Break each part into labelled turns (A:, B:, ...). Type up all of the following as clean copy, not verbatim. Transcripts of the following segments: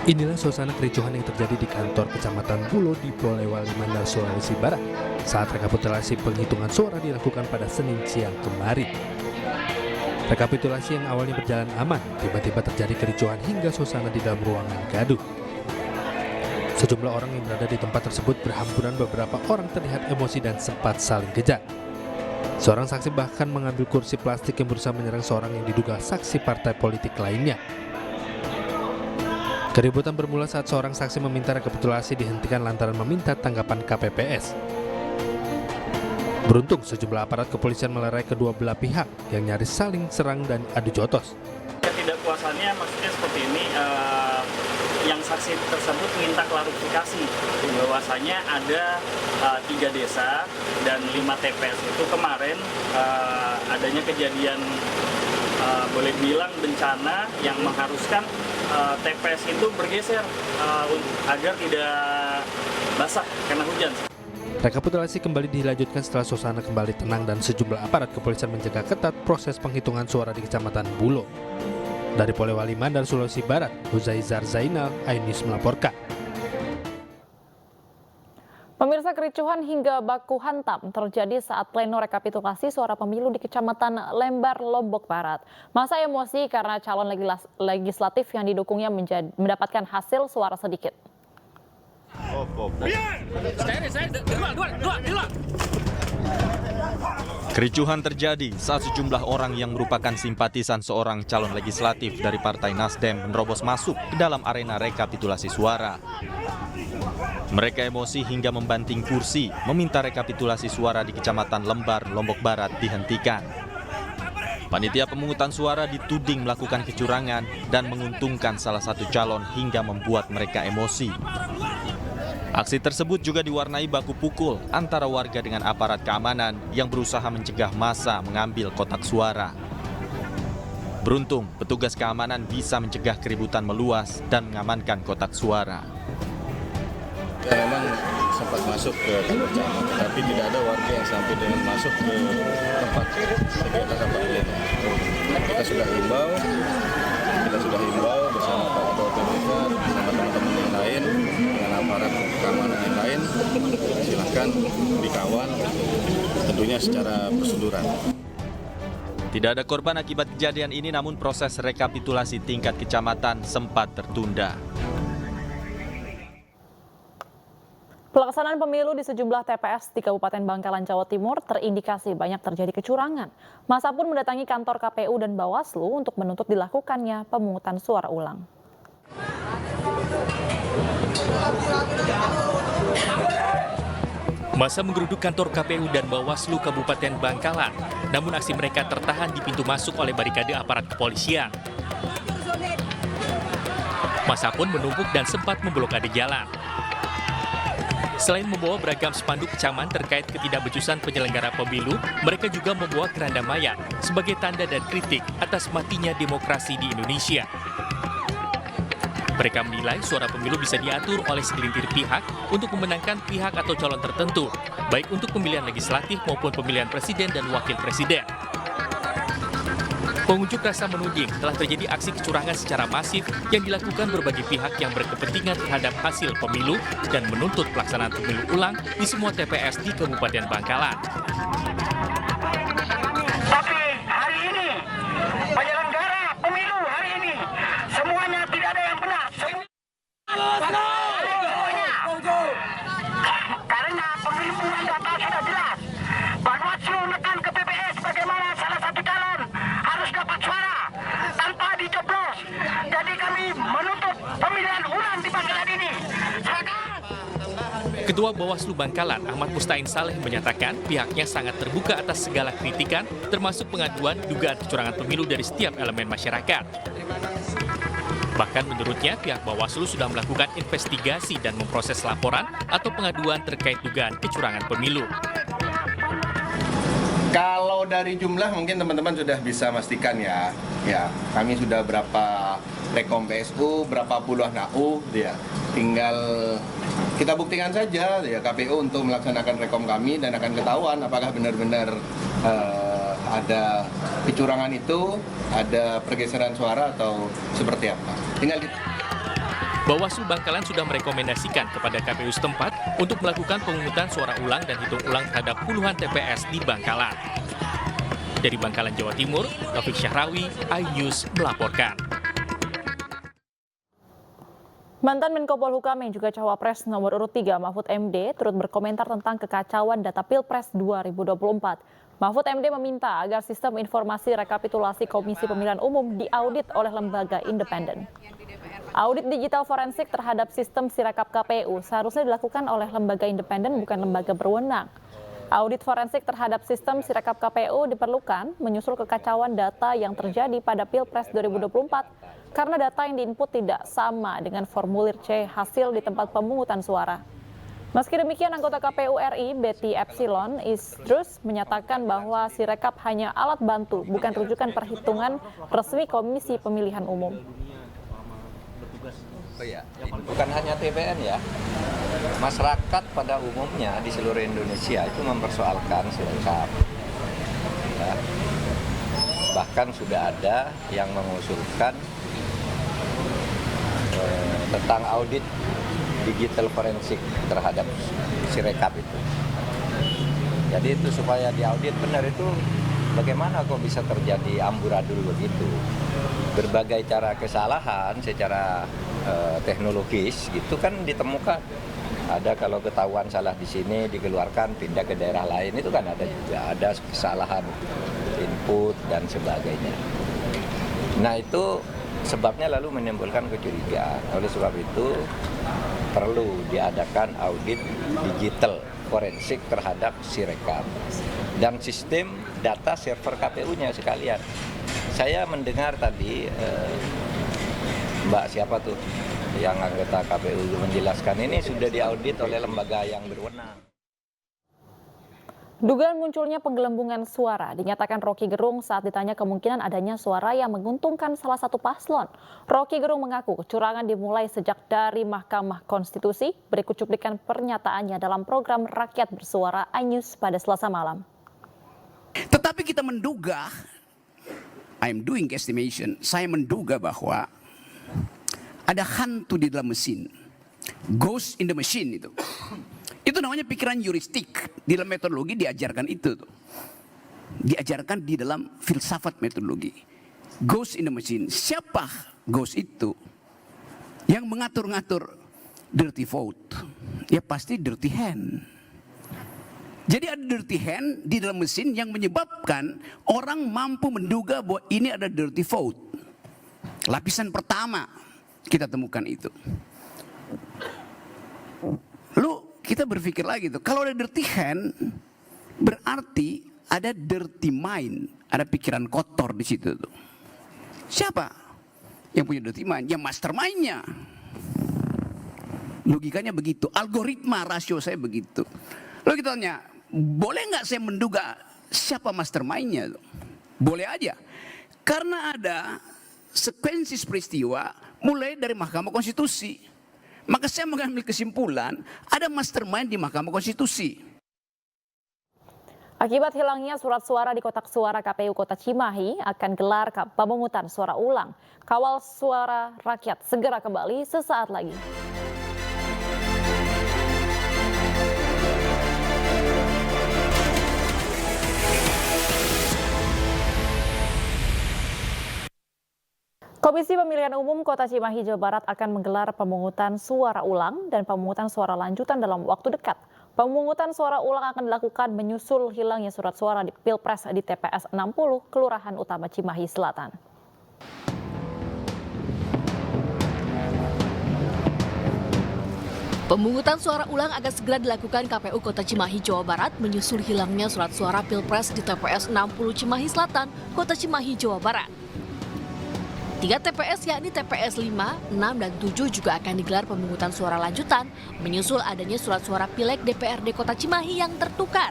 A: Inilah suasana kericuhan yang terjadi di kantor Kecamatan Bulo di Polewali Mandar, Sulawesi Barat saat rekapitulasi penghitungan suara dilakukan pada Senin siang kemarin. Rekapitulasi yang awalnya berjalan aman, tiba-tiba terjadi kericuhan hingga suasana di dalam ruangan gaduh. Sejumlah orang yang berada di tempat tersebut berhamburan, beberapa orang terlihat emosi dan sempat saling kejar. Seorang saksi bahkan mengambil kursi plastik yang berusaha menyerang seorang yang diduga saksi partai politik lainnya. Keributan bermula saat seorang saksi meminta rekapitulasi dihentikan lantaran meminta tanggapan KPPS. Beruntung sejumlah aparat kepolisian melerai kedua belah pihak yang nyaris saling serang dan adu jotos.
B: Ketidakpuasannya maksudnya seperti ini, yang saksi tersebut minta klarifikasi bahwasanya ada 3 desa dan 5 TPS itu kemarin adanya kejadian boleh bilang bencana yang mengharuskan TPS itu bergeser agar tidak basah karena hujan.
A: Rekapitulasi kembali dilanjutkan setelah suasana kembali tenang dan sejumlah aparat kepolisian menjaga ketat proses penghitungan suara di Kecamatan Bulo. Dari Polewali Mandar, Sulawesi Barat, Huzaizar Zainal, iNews melaporkan.
C: Pemirsa, kericuhan hingga baku hantam terjadi saat pleno rekapitulasi suara pemilu di Kecamatan Lembar, Lombok Barat. Masa emosi karena calon legislatif yang didukungnya mendapatkan hasil suara sedikit.
D: Kericuhan terjadi saat sejumlah orang yang merupakan simpatisan seorang calon legislatif dari Partai Nasdem menerobos masuk ke dalam arena rekapitulasi suara. Mereka emosi hingga membanting kursi, meminta rekapitulasi suara di Kecamatan Lembar, Lombok Barat dihentikan. Panitia pemungutan suara dituding melakukan kecurangan dan menguntungkan salah satu calon hingga membuat mereka emosi. Aksi tersebut juga diwarnai baku pukul antara warga dengan aparat keamanan yang berusaha mencegah massa mengambil kotak suara. Beruntung, petugas keamanan bisa mencegah keributan meluas dan mengamankan kotak suara.
E: Ya, memang sempat masuk ke kantor camat, tapi tidak ada warga yang sampai dengan masuk ke tempat kegiatan rapat pleno. Kita sudah himbau bersama Pak Ketua PPK, bersama teman-teman yang lain, dengan aparat keamanan yang lain, silahkan dikawal, tentunya secara prosedural.
D: Tidak ada korban akibat kejadian ini, namun proses rekapitulasi tingkat kecamatan sempat tertunda.
C: Pelaksanaan pemilu di sejumlah TPS di Kabupaten Bangkalan, Jawa Timur terindikasi banyak terjadi kecurangan. Masa pun mendatangi kantor KPU dan Bawaslu untuk menuntut dilakukannya pemungutan suara ulang.
F: Masa menggeruduk kantor KPU dan Bawaslu Kabupaten Bangkalan, namun aksi mereka tertahan di pintu masuk oleh barikade aparat kepolisian. Masa pun menumpuk dan sempat memblokade jalan. Selain membawa beragam spanduk kecaman terkait ketidakbecusan penyelenggara pemilu, mereka juga membawa keranda mayat sebagai tanda dan kritik atas matinya demokrasi di Indonesia. Mereka menilai suara pemilu bisa diatur oleh segelintir pihak untuk memenangkan pihak atau calon tertentu, baik untuk pemilihan legislatif maupun pemilihan presiden dan wakil presiden. Pengunjuk rasa menuding telah terjadi aksi kecurangan secara masif yang dilakukan berbagai pihak yang berkepentingan terhadap hasil pemilu dan menuntut pelaksanaan pemilu ulang di semua TPS di Kabupaten Bangkalan.
G: Tapi hari ini, penyelenggara pemilu hari ini, semuanya tidak ada yang benar. Karena penghitungan data sudah jelas. Bawaslu menekan ke PPS bagaimana salah satu calon harus dapat suara tanpa dicoblos. Jadi kami menuntut pemilihan ulang di Bangkalan ini.
F: Ketua Bawaslu Bangkalan, Ahmad Mustain Saleh menyatakan pihaknya sangat terbuka atas segala kritikan, termasuk pengaduan dugaan kecurangan pemilu dari setiap elemen masyarakat. Bahkan menurutnya pihak Bawaslu sudah melakukan investigasi dan memproses laporan atau pengaduan terkait dugaan kecurangan pemilu.
H: Kalau dari jumlah mungkin teman-teman sudah bisa pastikan ya. Ya, kami sudah berapa rekom PSU, berapa puluhan AU ya. Tinggal kita buktikan saja ya KPU untuk melaksanakan rekom kami dan akan ketahuan apakah benar-benar ada kecurangan itu, ada pergeseran suara atau seperti apa. Tinggal
F: Bawaslu Bangkalan sudah merekomendasikan kepada KPU setempat untuk melakukan pemungutan suara ulang dan hitung ulang terhadap puluhan TPS di Bangkalan. Dari Bangkalan, Jawa Timur, Taufik Syahrawi, iNews melaporkan.
C: Mantan Menko Polhukam yang juga Cawapres nomor urut 3 Mahfud MD turut berkomentar tentang kekacauan data Pilpres 2024. Mahfud MD meminta agar sistem informasi rekapitulasi Komisi Pemilihan Umum diaudit oleh lembaga independen. Audit digital forensik terhadap sistem Sirekap KPU seharusnya dilakukan oleh lembaga independen bukan lembaga berwenang. Audit forensik terhadap sistem Sirekap KPU diperlukan menyusul kekacauan data yang terjadi pada Pilpres 2024 karena data yang diinput tidak sama dengan formulir C hasil di tempat pemungutan suara. Meski demikian, anggota KPU RI Betty Epsilon Isdrus menyatakan bahwa Sirekap hanya alat bantu, bukan rujukan perhitungan resmi Komisi Pemilihan Umum.
I: Bukan hanya TPN ya, masyarakat pada umumnya di seluruh Indonesia itu mempersoalkan Sirekap. Ya. Bahkan sudah ada yang mengusulkan tentang audit digital forensik terhadap Sirekap itu. Jadi itu supaya diaudit benar itu bagaimana kok bisa terjadi amburadul begitu. Berbagai cara kesalahan secara teknologis gitu kan ditemukan. Ada kalau ketahuan salah di sini dikeluarkan pindah ke daerah lain itu kan ada juga. Ada kesalahan input dan sebagainya. Nah itu sebabnya lalu menimbulkan kecurigaan. Oleh sebab itu perlu diadakan audit digital forensik terhadap Sirekap dan sistem data server KPU-nya sekalian. Saya mendengar tadi Mbak siapa tuh yang anggota KPU menjelaskan ini sudah diaudit oleh lembaga yang berwenang.
C: Dugaan munculnya penggelembungan suara dinyatakan Rocky Gerung saat ditanya kemungkinan adanya suara yang menguntungkan salah satu paslon. Rocky Gerung mengaku kecurangan dimulai sejak dari Mahkamah Konstitusi. Berikut cuplikan pernyataannya dalam program Rakyat Bersuara iNews pada Selasa malam.
J: Tetapi kita menduga, I'm doing estimation, saya menduga bahwa ada hantu di dalam mesin, ghost in the machine itu. Itu namanya pikiran heuristik. Di dalam metodologi diajarkan itu. Diajarkan di dalam filsafat metodologi. Ghost in the machine. Siapa ghost itu? Yang mengatur-ngatur dirty vote. Ya pasti dirty hand. Jadi ada dirty hand di dalam mesin yang menyebabkan orang mampu menduga bahwa ini ada dirty vote. Lapisan pertama kita temukan itu. Kita berpikir lagi tuh, kalau ada dirty hand, berarti ada dirty mind, ada pikiran kotor di situ tuh. Siapa yang punya dirty mind? Ya mastermind-nya. Logikanya begitu, algoritma rasio saya begitu. Lalu kita tanya, boleh nggak saya menduga siapa mastermind-nya tuh? Boleh aja, karena ada sekuensi peristiwa mulai dari Mahkamah Konstitusi. Maka saya mengambil kesimpulan ada mastermind di Mahkamah Konstitusi.
C: Akibat hilangnya surat suara di kotak suara KPU Kota Cimahi akan gelar pemungutan suara ulang. Kawal Suara Rakyat segera kembali sesaat lagi. Komisi Pemilihan Umum Kota Cimahi, Jawa Barat akan menggelar pemungutan suara ulang dan pemungutan suara lanjutan dalam waktu dekat. Pemungutan suara ulang akan dilakukan menyusul hilangnya surat suara di Pilpres di TPS 60, Kelurahan Utama Cimahi Selatan.
K: Pemungutan suara ulang akan segera dilakukan KPU Kota Cimahi, Jawa Barat menyusul hilangnya surat suara Pilpres di TPS 60 Cimahi Selatan, Kota Cimahi, Jawa Barat. 3 TPS yakni TPS 5, 6, dan 7 juga akan digelar pemungutan suara lanjutan menyusul adanya surat suara Pileg DPRD Kota Cimahi yang tertukar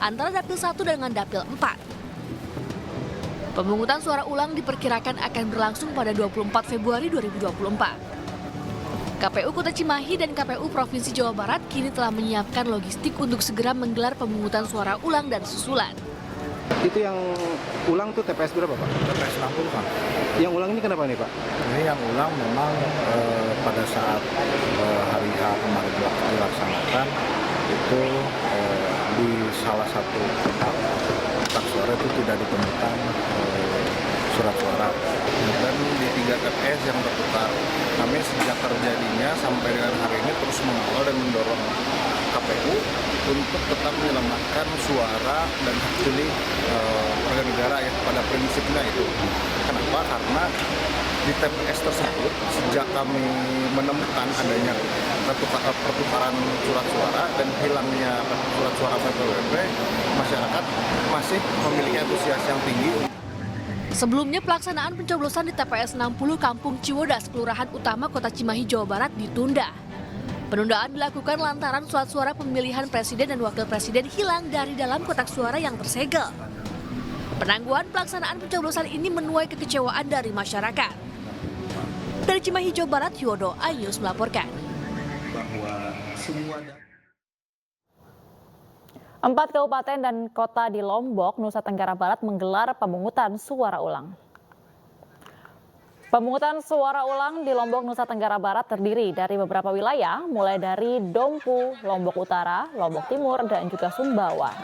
K: antara Dapil 1 dengan Dapil 4. Pemungutan suara ulang diperkirakan akan berlangsung pada 24 Februari 2024. KPU Kota Cimahi dan KPU Provinsi Jawa Barat kini telah menyiapkan logistik untuk segera menggelar pemungutan suara ulang dan susulan.
L: Itu yang ulang tuh TPS berapa Pak?
M: TPS 60 Pak.
L: Yang ulang ini kenapa nih Pak?
M: Ini yang ulang memang pada saat hari H kemarin dilaksanakan itu di salah satu kotak suara itu tidak ditemukan surat suara.
E: Dan di 3 TPS yang tertukar, kami sejak terjadinya sampai dengan hari ini terus mengawal dan mendorong KPU untuk tetap menyelamatkan suara dan hak pilih warga negara ya pada prinsipnya itu. Kenapa? Karena di TPS tersebut sejak kami menemukan adanya pertukaran surat suara dan hilangnya surat suara PPWP, masyarakat masih memiliki antusias yang tinggi.
K: Sebelumnya pelaksanaan pencoblosan di TPS 60 Kampung Ciwodas, Kelurahan Utama Kota Cimahi, Jawa Barat ditunda. Penundaan dilakukan lantaran surat suara pemilihan presiden dan wakil presiden hilang dari dalam kotak suara yang tersegel. Penangguhan pelaksanaan pencoblosan ini menuai kekecewaan dari masyarakat. Dari Cimahi, Jawa Barat, Yuwono iNews melaporkan.
C: 4 kabupaten dan kota di Lombok, Nusa Tenggara Barat menggelar pemungutan suara ulang. Pemungutan suara ulang di Lombok, Nusa Tenggara Barat terdiri dari beberapa wilayah, mulai dari Dompu, Lombok Utara, Lombok Timur, dan juga Sumbawa.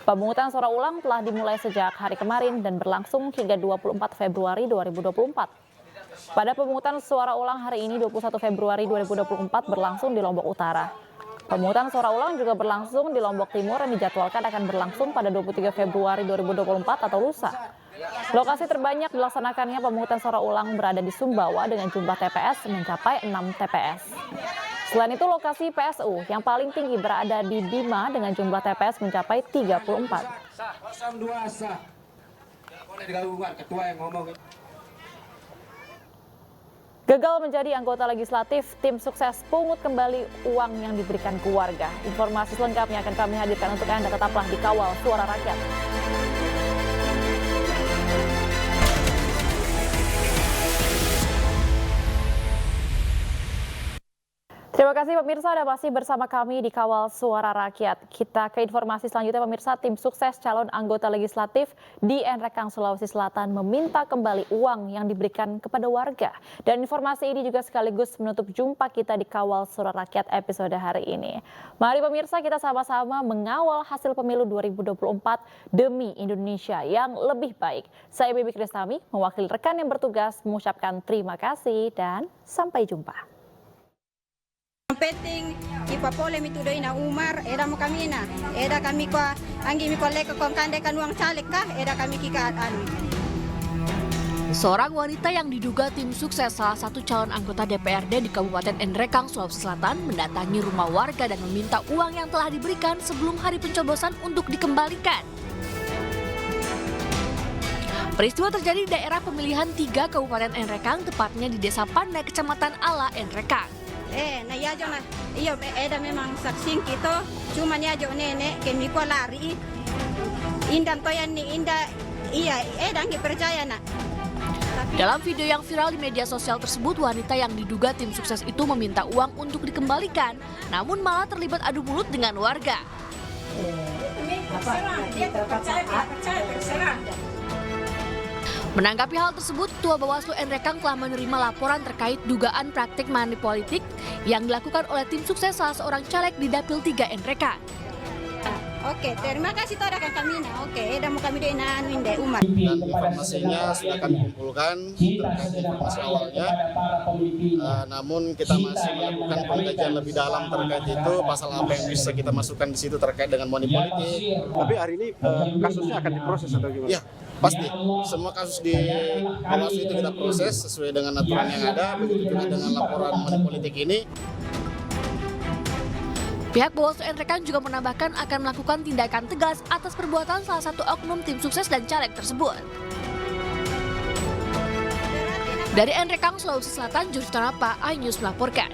C: Pemungutan suara ulang telah dimulai sejak hari kemarin dan berlangsung hingga 24 Februari 2024. Pada pemungutan suara ulang hari ini 21 Februari 2024 berlangsung di Lombok Utara. Pemungutan suara ulang juga berlangsung di Lombok Timur yang dijadwalkan akan berlangsung pada 23 Februari 2024 atau lusa. Lokasi terbanyak dilaksanakannya pemungutan suara ulang berada di Sumbawa dengan jumlah TPS mencapai 6 TPS. Selain itu lokasi PSU yang paling tinggi berada di Bima dengan jumlah TPS mencapai 34. Gagal menjadi anggota legislatif, tim sukses pungut kembali uang yang diberikan ke warga. Informasi selengkapnya akan kami hadirkan untuk Anda, tetaplah di Kawal Suara Rakyat. Terima kasih pemirsa, Anda masih bersama kami di Kawal Suara Rakyat. Kita ke informasi selanjutnya pemirsa, tim sukses calon anggota legislatif di Nrekang, Sulawesi Selatan meminta kembali uang yang diberikan kepada warga. Dan informasi ini juga sekaligus menutup jumpa kita di Kawal Suara Rakyat episode hari ini. Mari pemirsa kita sama-sama mengawal hasil pemilu 2024 demi Indonesia yang lebih baik. Saya Bibi Kristami, mewakili rekan yang bertugas mengucapkan terima kasih dan sampai jumpa.
N: Penting ipapole mitudoi na Umar era mo kami na era kami ko anggi mi kolek ko kande kan uang caleg kah era kami kika
K: Seorang wanita yang diduga tim sukses salah satu calon anggota DPRD di Kabupaten Nrekang, Sulawesi Selatan mendatangi rumah warga dan meminta uang yang telah diberikan sebelum hari pencoblosan untuk dikembalikan. Peristiwa terjadi di daerah pemilihan 3 Kabupaten Nrekang, tepatnya di Desa Pandai, Kecamatan Ala, Nrekang.
N: Na yajo na iyo eda memang saksing kito cuma yajo nenek kemi ko lari indan toyan ni inda iya eda ngi percaya na.
K: Dalam video yang viral di media sosial tersebut, wanita yang diduga tim sukses itu meminta uang untuk dikembalikan, namun malah terlibat adu mulut dengan warga. Menanggapi hal tersebut, Ketua Bawaslu Nrekang telah menerima laporan terkait dugaan praktik money politik yang dilakukan oleh tim sukses salah seorang caleg di Dapil 3 Nrekang.
N: Oke, terima kasih torakan kami na. Oke, eda mau kami deh na anuin Umar.
E: Dan informasinya sudah kami kumpulkan terkait informasi awalnya. Namun kita masih melakukan pengkajian lebih dalam terkait itu, pasal apa yang bisa kita masukkan di situ terkait dengan money politik.
L: Tapi hari ini kasusnya akan diproses atau gimana?
E: Ya, pasti. Semua kasus di Bawaslu itu kita proses sesuai dengan aturan yang ada, begitu juga dengan laporan money politik ini.
K: Pihak Bawaslu Nrekang juga menambahkan akan melakukan tindakan tegas atas perbuatan salah satu oknum tim sukses dan caleg tersebut. Dari Nrekang, Sulawesi Selatan, Jurus Tanapa, iNews melaporkan.